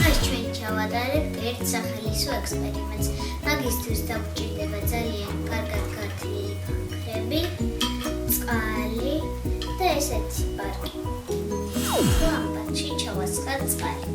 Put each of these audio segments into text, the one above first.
მას ჩვენ ჩავატარებთ ერთ სახელისო ექსპერიმენტს. მაგისთვის დაგვჭირდება ძალიან კარგად გათლილი ფანქრები, წყალი და ესეთი პარკი. ამ პარკში ჩავასხათ წყალი.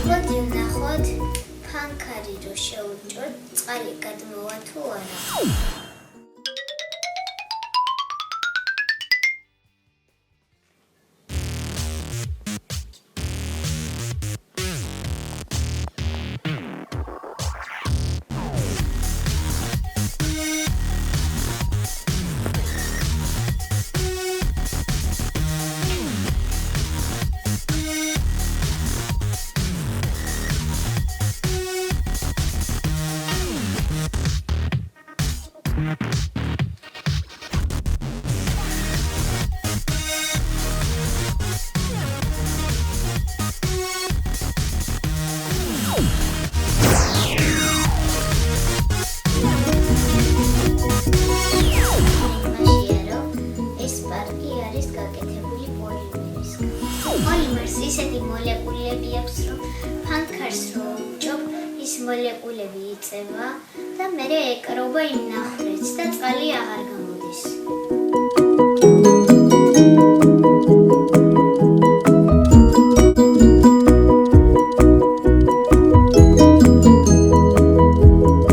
მოდი ვნახოთ ფანქარი რო შევუჭროთ, წყალი გადმოვა თუ არა. პოლიმერს ისეთი მოლეკულები აქვს, რომ ფანქარს რო უჭობ, ის მოლეკულები იწევა და მერე ეკრობა იმ ნახრეთს და წყალი აღარ გამოდის.